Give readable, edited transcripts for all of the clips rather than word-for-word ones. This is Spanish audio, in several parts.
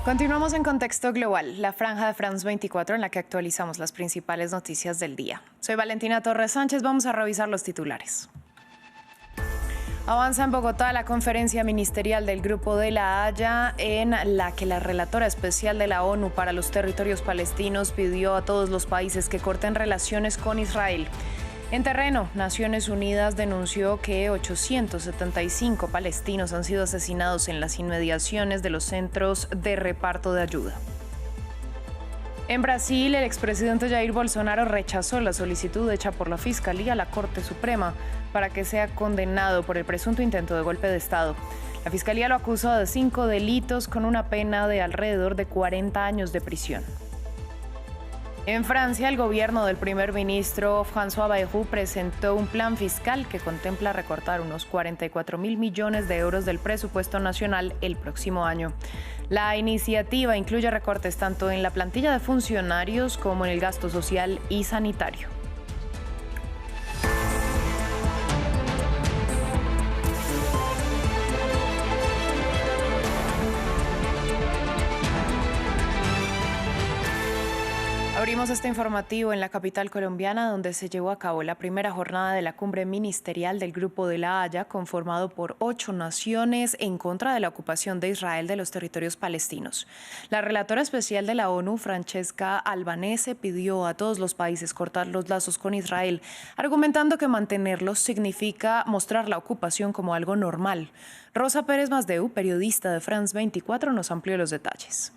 Continuamos en Contexto Global, la franja de France 24 en la que actualizamos las principales noticias del día. Soy Valentina Torres Sánchez, vamos a revisar los titulares. Avanza en Bogotá la conferencia ministerial del Grupo de la Haya, en la que la relatora especial de la ONU para los territorios palestinos pidió a todos los países que corten relaciones con Israel. En terreno, Naciones Unidas denunció que 875 palestinos han sido asesinados en las inmediaciones de los centros de reparto de ayuda. En Brasil, el expresidente Jair Bolsonaro rechazó la solicitud hecha por la Fiscalía a la Corte Suprema para que sea condenado por el presunto intento de golpe de Estado. La Fiscalía lo acusó de 5 delitos con una pena de alrededor de 40 años de prisión. En Francia, el gobierno del primer ministro François Bayrou presentó un plan fiscal que contempla recortar unos 44.000 millones de euros del presupuesto nacional el próximo año. La iniciativa incluye recortes tanto en la plantilla de funcionarios como en el gasto social y sanitario. Abrimos este informativo en la capital colombiana, donde se llevó a cabo la primera jornada de la cumbre ministerial del Grupo de la Haya, conformado por 8 naciones en contra de la ocupación de Israel de los territorios palestinos. La relatora especial de la ONU, Francesca Albanese, pidió a todos los países cortar los lazos con Israel, argumentando que mantenerlos significa mostrar la ocupación como algo normal. Rosa Pérez Masdeu, periodista de France 24, nos amplió los detalles.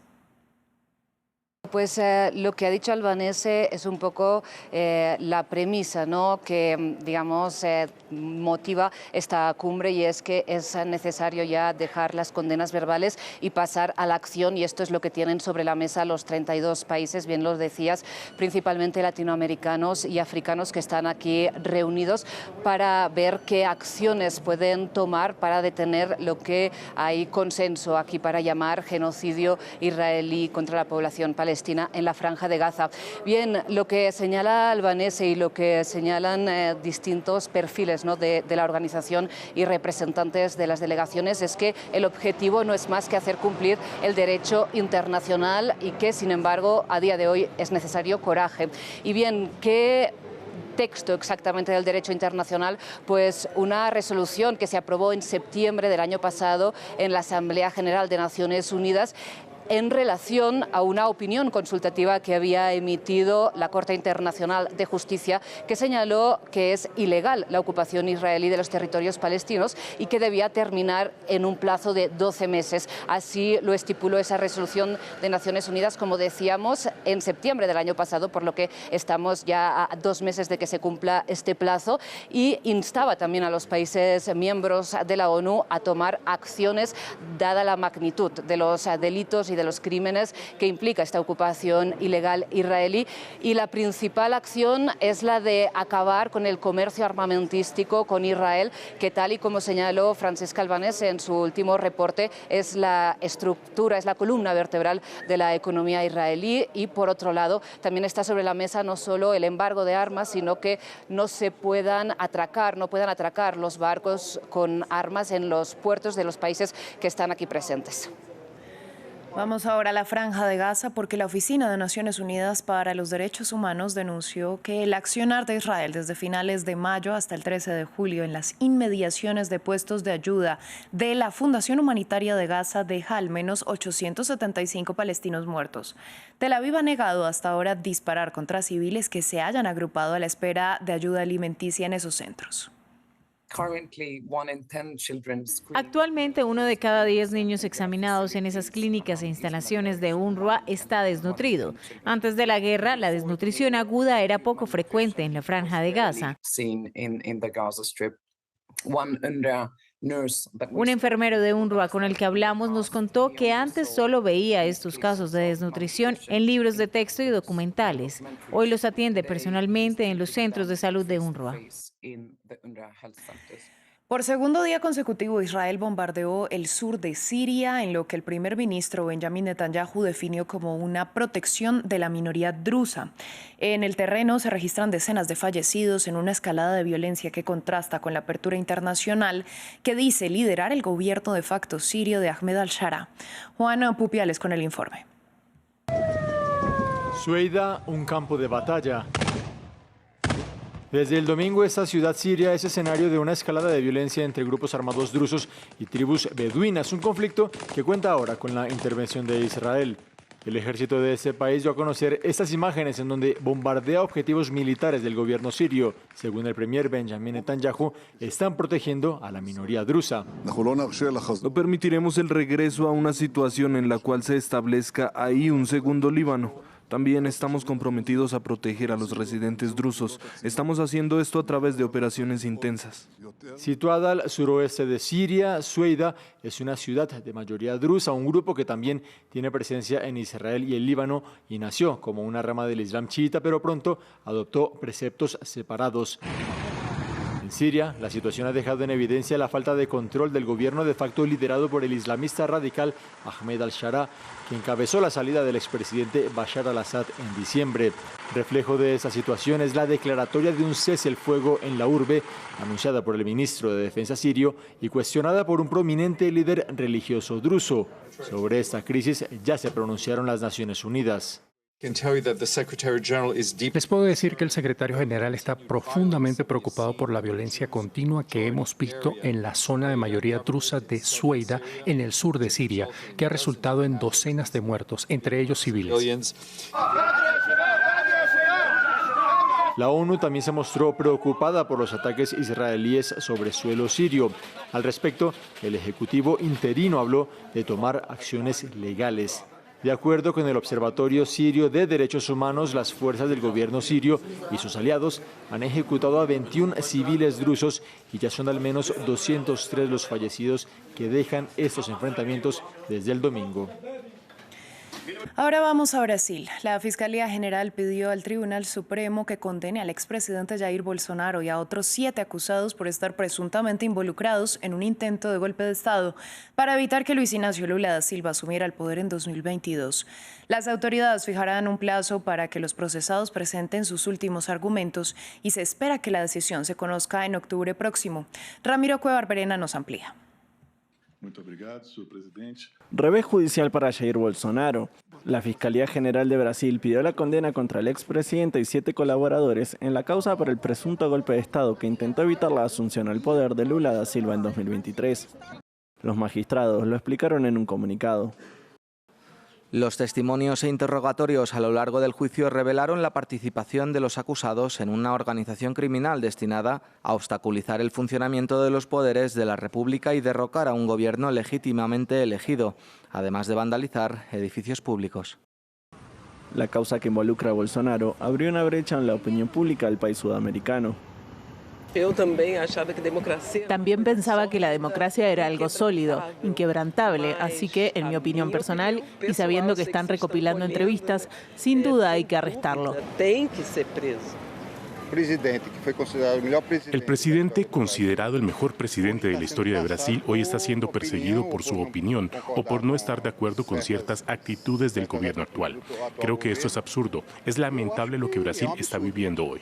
Pues lo que ha dicho Albanese es un poco la premisa, ¿no?, que digamos motiva esta cumbre, y es que es necesario ya dejar las condenas verbales y pasar a la acción, y esto es lo que tienen sobre la mesa los 32 países, bien lo decías, principalmente latinoamericanos y africanos, que están aquí reunidos para ver qué acciones pueden tomar para detener lo que hay consenso aquí para llamar genocidio israelí contra la población palestina en la Franja de Gaza. Bien, lo que señala Albanese y lo que señalan distintos perfiles, ¿no?, de la organización y representantes de las delegaciones es que el objetivo no es más que hacer cumplir el derecho internacional y que, sin embargo, a día de hoy es necesario coraje. Y bien, ¿qué texto exactamente del derecho internacional? Pues una resolución que se aprobó en septiembre del año pasado en la Asamblea General de Naciones Unidas, en relación a una opinión consultativa que había emitido la Corte Internacional de Justicia, que señaló que es ilegal la ocupación israelí de los territorios palestinos y que debía terminar en un plazo de 12 meses. Así lo estipuló esa resolución de Naciones Unidas, como decíamos, en septiembre del año pasado, por lo que estamos ya a 2 meses de que se cumpla este plazo, y instaba también a los países miembros de la ONU a tomar acciones dada la magnitud de los delitos y de los crímenes que implica esta ocupación ilegal israelí. Y la principal acción es la de acabar con el comercio armamentístico con Israel, que, tal y como señaló Francesca Albanese en su último reporte, es la estructura, es la columna vertebral de la economía israelí. Y por otro lado, también está sobre la mesa no solo el embargo de armas, sino que no puedan atracar los barcos con armas en los puertos de los países que están aquí presentes. Vamos ahora a la Franja de Gaza, porque la Oficina de Naciones Unidas para los Derechos Humanos denunció que el accionar de Israel desde finales de mayo hasta el 13 de julio en las inmediaciones de puestos de ayuda de la Fundación Humanitaria de Gaza deja al menos 875 palestinos muertos. Tel Aviv ha negado hasta ahora disparar contra civiles que se hayan agrupado a la espera de ayuda alimenticia en esos centros. Actualmente, 1 de cada 10 niños examinados en esas clínicas e instalaciones de UNRWA está desnutrido. Antes de la guerra, la desnutrición aguda era poco frecuente en la Franja de Gaza. Un enfermero de UNRWA con el que hablamos nos contó que antes solo veía estos casos de desnutrición en libros de texto y documentales. Hoy los atiende personalmente en los centros de salud de UNRWA. Por segundo día consecutivo, Israel bombardeó el sur de Siria, en lo que el primer ministro Benjamin Netanyahu definió como una protección de la minoría drusa. En el terreno se registran decenas de fallecidos en una escalada de violencia que contrasta con la apertura internacional que dice liderar el gobierno de facto sirio de Ahmed al-Shara. Juan Pupiales con el informe. Sueida, un campo de batalla. Desde el domingo, esta ciudad siria es escenario de una escalada de violencia entre grupos armados drusos y tribus beduinas, un conflicto que cuenta ahora con la intervención de Israel. El ejército de este país dio a conocer estas imágenes en donde bombardea objetivos militares del gobierno sirio. Según el premier Benjamin Netanyahu, están protegiendo a la minoría drusa. No permitiremos el regreso a una situación en la cual se establezca ahí un segundo Líbano. También estamos comprometidos a proteger a los residentes drusos. Estamos haciendo esto a través de operaciones intensas. Situada al suroeste de Siria, Sueida es una ciudad de mayoría drusa, un grupo que también tiene presencia en Israel y el Líbano y nació como una rama del Islam chiita, pero pronto adoptó preceptos separados. En Siria, la situación ha dejado en evidencia la falta de control del gobierno de facto liderado por el islamista radical Ahmed al-Shara, que encabezó la salida del expresidente Bashar al-Assad en diciembre. Reflejo de esa situación es la declaratoria de un cese el fuego en la urbe, anunciada por el ministro de Defensa sirio y cuestionada por un prominente líder religioso druso. Sobre esta crisis ya se pronunciaron las Naciones Unidas. Les puedo decir que el secretario general está profundamente preocupado por la violencia continua que hemos visto en la zona de mayoría drusa de Sueida, en el sur de Siria, que ha resultado en docenas de muertos, entre ellos civiles. La ONU también se mostró preocupada por los ataques israelíes sobre suelo sirio. Al respecto, el ejecutivo interino habló de tomar acciones legales. De acuerdo con el Observatorio Sirio de Derechos Humanos, las fuerzas del gobierno sirio y sus aliados han ejecutado a 21 civiles drusos y ya son al menos 203 los fallecidos que dejan estos enfrentamientos desde el domingo. Ahora vamos a Brasil. La Fiscalía General pidió al Tribunal Supremo que condene al expresidente Jair Bolsonaro y a otros 7 acusados por estar presuntamente involucrados en un intento de golpe de Estado para evitar que Luis Ignacio Lula da Silva asumiera el poder en 2022. Las autoridades fijarán un plazo para que los procesados presenten sus últimos argumentos y se espera que la decisión se conozca en octubre próximo. Ramiro Cuevar Verena nos amplía. Revés judicial para Jair Bolsonaro. La Fiscalía General de Brasil pidió la condena contra el expresidente y 7 colaboradores en la causa por el presunto golpe de Estado que intentó evitar la asunción al poder de Lula da Silva en 2023. Los magistrados lo explicaron en un comunicado. Los testimonios e interrogatorios a lo largo del juicio revelaron la participación de los acusados en una organización criminal destinada a obstaculizar el funcionamiento de los poderes de la República y derrocar a un gobierno legítimamente elegido, además de vandalizar edificios públicos. La causa que involucra a Bolsonaro abrió una brecha en la opinión pública del país sudamericano. También pensaba que la democracia era algo sólido, inquebrantable, así que, en mi opinión personal, y sabiendo que están recopilando entrevistas, sin duda hay que arrestarlo. El presidente, considerado el mejor presidente de la historia de Brasil, hoy está siendo perseguido por su opinión o por no estar de acuerdo con ciertas actitudes del gobierno actual. Creo que esto es absurdo. Es lamentable lo que Brasil está viviendo hoy.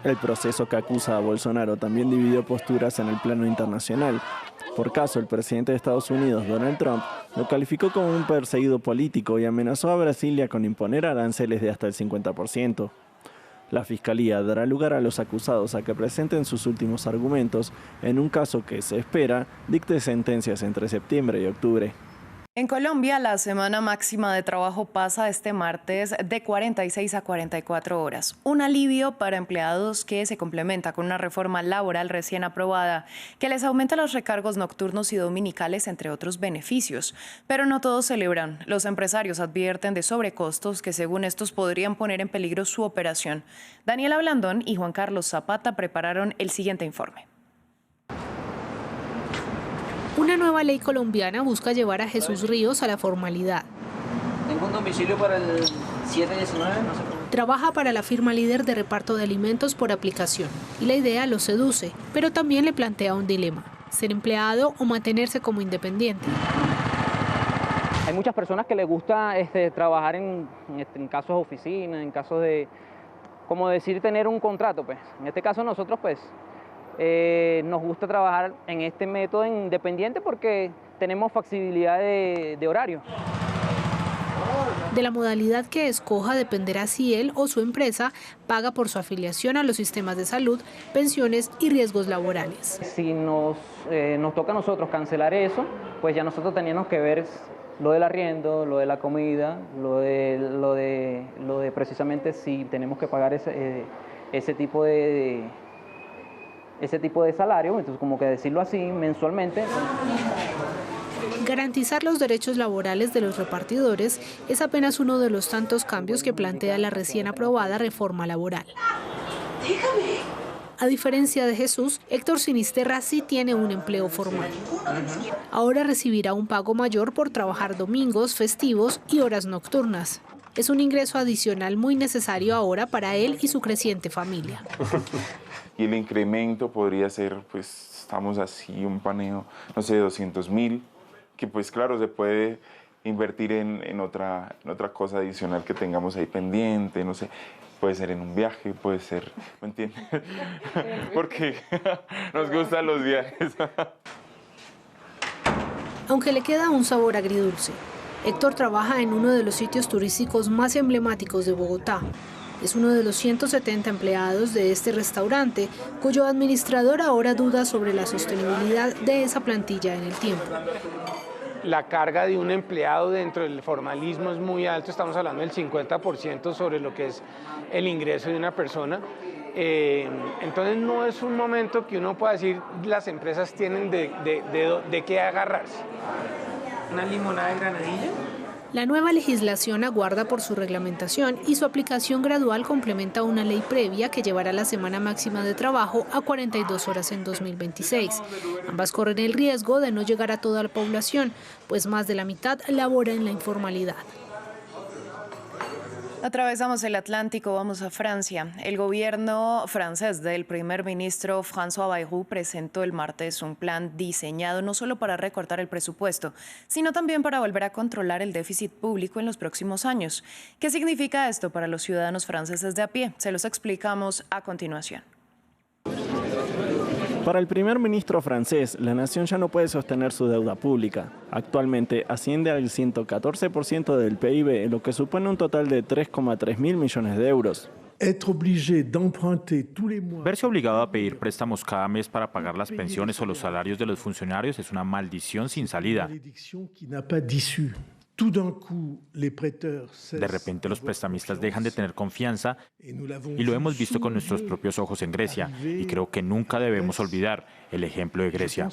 El proceso que acusa a Bolsonaro también dividió posturas en el plano internacional. Por caso, el presidente de Estados Unidos, Donald Trump, lo calificó como un perseguido político y amenazó a Brasilia con imponer aranceles de hasta el 50%. La Fiscalía dará lugar a los acusados a que presenten sus últimos argumentos en un caso que, se espera, dicte sentencias entre septiembre y octubre. En Colombia, la semana máxima de trabajo pasa este martes de 46 a 44 horas. Un alivio para empleados que se complementa con una reforma laboral recién aprobada que les aumenta los recargos nocturnos y dominicales, entre otros beneficios. Pero no todos celebran. Los empresarios advierten de sobrecostos que, según estos, podrían poner en peligro su operación. Daniela Blandón y Juan Carlos Zapata prepararon el siguiente informe. Una nueva ley colombiana busca llevar a Jesús Ríos a la formalidad. Tengo un domicilio para el 719, no sé. Trabaja para la firma líder de reparto de alimentos por aplicación y la idea lo seduce, pero también le plantea un dilema: ser empleado o mantenerse como independiente. Hay muchas personas que les gusta trabajar en casos de oficina, en casos de, como decir, tener un contrato. Pues. En este caso nosotros pues nos gusta trabajar en este método independiente porque tenemos flexibilidad de horario. De la modalidad que escoja dependerá si él o su empresa paga por su afiliación a los sistemas de salud, pensiones y riesgos laborales. Si nos toca a nosotros cancelar eso, pues ya nosotros teníamos que ver lo del arriendo, lo de la comida, lo de precisamente si tenemos que pagar ese tipo de salario, entonces como que decirlo así mensualmente. Garantizar los derechos laborales de los repartidores es apenas uno de los tantos cambios que plantea la recién aprobada reforma laboral. A diferencia de Jesús, Héctor Sinisterra sí tiene un empleo formal. Ahora recibirá un pago mayor por trabajar domingos, festivos y horas nocturnas. Es un ingreso adicional muy necesario ahora para él y su creciente familia. Y el incremento podría ser, pues, estamos así, un paneo, no sé, 200.000, que pues claro, se puede invertir en otra cosa adicional que tengamos ahí pendiente, no sé. Puede ser en un viaje, puede ser, ¿me entiendes? Porque nos gustan los viajes. Aunque le queda un sabor agridulce, Héctor trabaja en uno de los sitios turísticos más emblemáticos de Bogotá. Es uno de los 170 empleados de este restaurante, cuyo administrador ahora duda sobre la sostenibilidad de esa plantilla en el tiempo. La carga de un empleado dentro del formalismo es muy alto, estamos hablando del 50% sobre lo que es el ingreso de una persona. Entonces no es un momento que uno pueda decir las empresas tienen de qué agarrarse. ¿Una limonada de granadilla? La nueva legislación aguarda por su reglamentación y su aplicación gradual complementa una ley previa que llevará la semana máxima de trabajo a 42 horas en 2026. Ambas corren el riesgo de no llegar a toda la población, pues más de la mitad labora en la informalidad. Atravesamos el Atlántico, vamos a Francia. El gobierno francés del primer ministro François Bayrou presentó el martes un plan diseñado no solo para recortar el presupuesto, sino también para volver a controlar el déficit público en los próximos años. ¿Qué significa esto para los ciudadanos franceses de a pie? Se los explicamos a continuación. Para el primer ministro francés, la nación ya no puede sostener su deuda pública. Actualmente asciende al 114% del PIB, lo que supone un total de 3,3 mil millones de euros. Verse obligado a pedir préstamos cada mes para pagar las pensiones o los salarios de los funcionarios es una maldición sin salida. De repente los prestamistas dejan de tener confianza y lo hemos visto con nuestros propios ojos en Grecia y creo que nunca debemos olvidar el ejemplo de Grecia.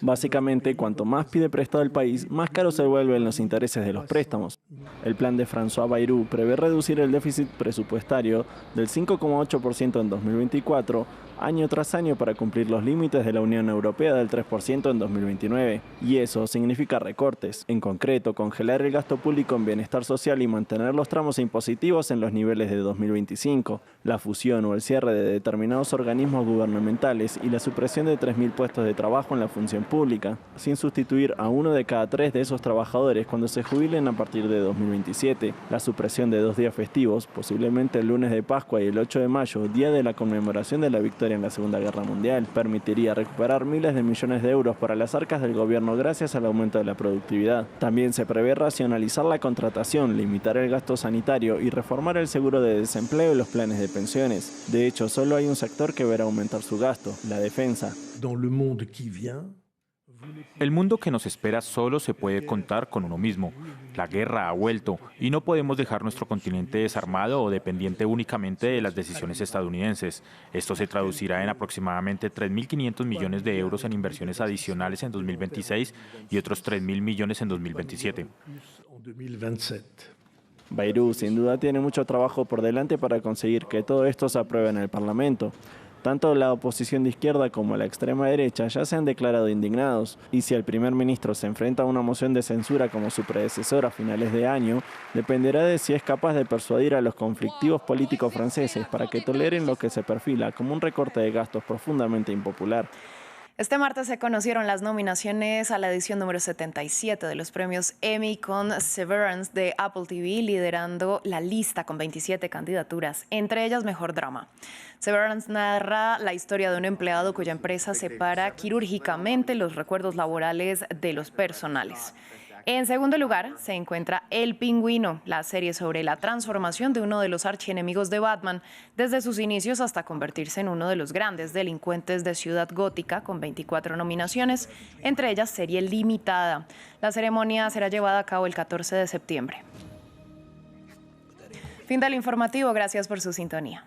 Básicamente, cuanto más pide prestado el país, más caros se vuelven los intereses de los préstamos. El plan de François Bayrou prevé reducir el déficit presupuestario del 5,8% en 2024, año tras año, para cumplir los límites de la Unión Europea del 3% en 2029. Y eso significa recortes, en concreto congelar el gasto público en bienestar social y mantener los tramos impositivos en los niveles de 2025, la fusión o el cierre de determinados organismos gubernamentales y la supresión de 3.000 puestos de trabajo en la función pública, sin sustituir a 1 de cada 3 de esos trabajadores cuando se jubilen a partir de 2027, la supresión de 2 días festivos, posiblemente el lunes de Pascua y el 8 de mayo, día de la conmemoración de la victoria en la Segunda Guerra Mundial, permitiría recuperar miles de millones de euros para las arcas del gobierno gracias al aumento de la productividad. También se prevé racionalizar la contratación, limitar el gasto sanitario y reformar el seguro de desempleo y los planes de pensiones. De hecho, solo hay un sector que verá aumentar su gasto: la defensa. El mundo que nos espera solo se puede contar con uno mismo. La guerra ha vuelto y no podemos dejar nuestro continente desarmado o dependiente únicamente de las decisiones estadounidenses. Esto se traducirá en aproximadamente 3.500 millones de euros en inversiones adicionales en 2026 y otros 3.000 millones en 2027. Bayrou sin duda tiene mucho trabajo por delante para conseguir que todo esto se apruebe en el Parlamento. Tanto la oposición de izquierda como la extrema derecha ya se han declarado indignados, y si el primer ministro se enfrenta a una moción de censura como su predecesor a finales de año, dependerá de si es capaz de persuadir a los conflictivos políticos franceses para que toleren lo que se perfila como un recorte de gastos profundamente impopular. Este martes se conocieron las nominaciones a la edición número 77 de los premios Emmy, con Severance de Apple TV liderando la lista con 27 candidaturas, entre ellas Mejor Drama. Severance narra la historia de un empleado cuya empresa separa quirúrgicamente los recuerdos laborales de los personales. En segundo lugar se encuentra El Pingüino, la serie sobre la transformación de uno de los archienemigos de Batman desde sus inicios hasta convertirse en uno de los grandes delincuentes de Ciudad Gótica, con 24 nominaciones, entre ellas serie limitada. La ceremonia será llevada a cabo el 14 de septiembre. Fin del informativo, gracias por su sintonía.